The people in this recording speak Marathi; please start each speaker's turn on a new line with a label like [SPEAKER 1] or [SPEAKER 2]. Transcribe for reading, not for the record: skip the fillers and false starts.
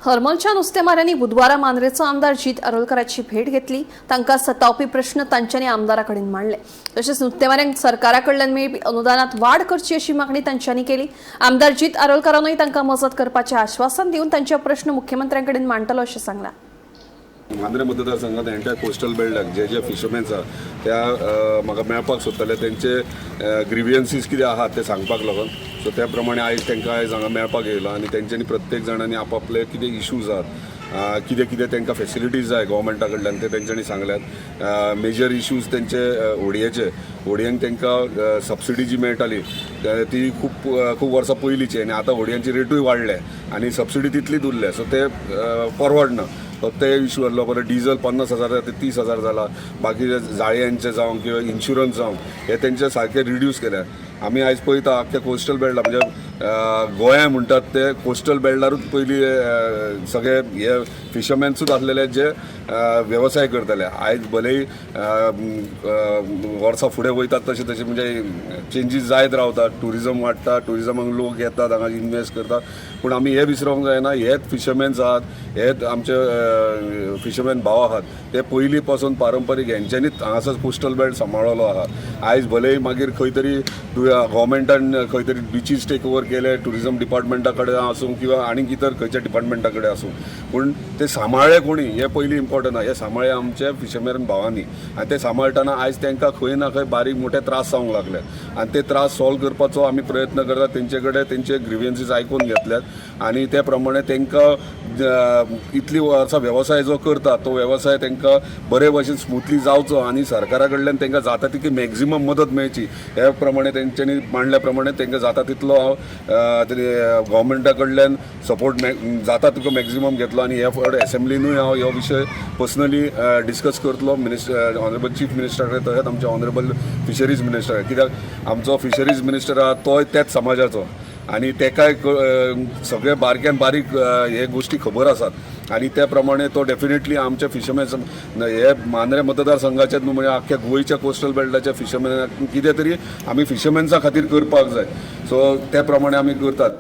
[SPEAKER 1] हरमलच्या नुस्तेमारांनी बुधवारा मांद्रेचा आमदार जीत आरोलकरांची भेट घेतली। तांकां सतावपी प्रश्न तांच्यांनी आमदाराकडेन मांडले। तसेच नुस्तेमारांक सरकाराकडल्यान मेळपी अनुदानात वाढ करची अशी मागणी तांच्यांनी केली। आमदार जीत आरोलकरांनूय तांकां मजत करपाचें आश्वासन दिवन तांचे प्रश्न मुख्यमंत्र्यांकडेन मांडटलो अशें सांगलां।
[SPEAKER 2] मांद्रे मतदारसंघात एंटायर कोस्टल बेल्टाक जे फिशरमॅन्स आहा त्या म्हाका मेळपाक सोदताले त्यांचे ग्रिवियन्सीस कितें आहात ते सांगपाक लागून सो त्या प्रमाणे आयज तांकां आयज हांगा मेळपाक येयला आनी तेंच्यांनी प्रत्येक जाणांनी आपापले कितें इश्यूज आहात कितें कितें तांकां फॅसिलिटीज जाय गव्हर्मेंटा कडल्यान ते तेंच्यांनी सांगल्यात। मेजर इश्यूज तेंचे ओडयांक तांकां सबसिडी जी मेळटाली ती खूब वर्सां पयलींची आनी आतां ओडयांची रेटूय वाडल्या आनी सबसिडी तितलीच उरल्या सो ते परवडना। फक्त इश्यू आसलो परत डिझल 50,000 ते 30,000 जाला। बाकीचे जाळयांचे जावं किंवा इन्शुरन्स जावं हे तेंचे सारखे रिड्यूस केल्या। आमी आयज पळयता आख्या कोस्टल बेल्टा म्हणजे गोंया म्हणटात ते कोस्टल बेल्टारूच पयलीं सगळे हे फिशरमॅन्सूच आसलेले जे वेवसाय करताले। आयज भलेही वर्सां फुडें वयतात तशें तशें म्हणजे चेंजीस जायत रावतात, टुरिजम वाडटा, टुरिजमाक लोक येतात हांगा इन्वेस्ट करतात, पूण आमी हे विसरूंक जायना हेच फिशरमॅन्स आहात, हेच आमचे फिशरमॅन भाव आहात ते पयलीं पासून पारंपारीक हेंच्यांनीच हांगासर कोस्टल बेल्ट सांबाळलो आहा। आयज भलेही मागीर खंय तरी गव्हर्मेंटान खंय तरी बिचीस टेक ओवर केले टुरिजम डिपार्टमेंटा कडेन आसूं किंवा आनीक इतर खंयच्या डिपार्टमेंटा कडेन आसूं, पूण ते सांबाळ्ळे कोणी हे पयलीं इम्पॉर्टंट आहा। हे सांबाळ्ळे आमच्या फिशरमॅन भावांनी आनी ते सांबाळटना आयज तांकां खंय ना खंय बारीक मोठे त्रास जावंक लागले आनी ते त्रास सॉल्व करपाचो आमी प्रयत्न करतात। तेंचे कडेन तेंचे ग्रिवियन्सीस आयकून घेतल्यात आनी त्या प्रमाणे तांकां इतली वर्सां वेवसाय जो करता तो वेवसाय तांकां बरे भशेन स्मुथली जावचो आनी सरकारा कडल्यान तांकां जाता तितली मॅक्झिमम मदत मेळची हे प्रमाणे तेंच्यांनी मांडल्या प्रमाणे तांकां जाता तितलो हांव गव्हर्मेंटा कडल्यान सपोर्ट जाता तितलो मॅक्झिमम घेतलो आनी हे फावट एसेंब्लीनूय हांव हो विशय पर्सनली डिस्कस करतलो मिनिस्टर ऑनरेबल चीफ मिनिस्टर कडेन तशेंच आमचे ऑनरेबल फिशरीज मिनिस्टर कित्याक आमचो फिशरीज मिनिस्टर आहा तोय त्याच समाजाचो आनी तेकाय सगळे बारक्यान बारीक हे गोष्टी खबर आसात आनी त्या प्रमाणे तो डेफिनेटली आमच्या फिशरमॅन्स हे मांद्रे मतदारसंघाचे न्हू म्हणजे आख्ख्या गोंयच्या कोस्टल बेल्टाच्या फिशरमॅनाक कितें तरी आमी फिशरमॅन्सा खातीर करपाक जाय सो त्या प्रमाणे आमी करतात।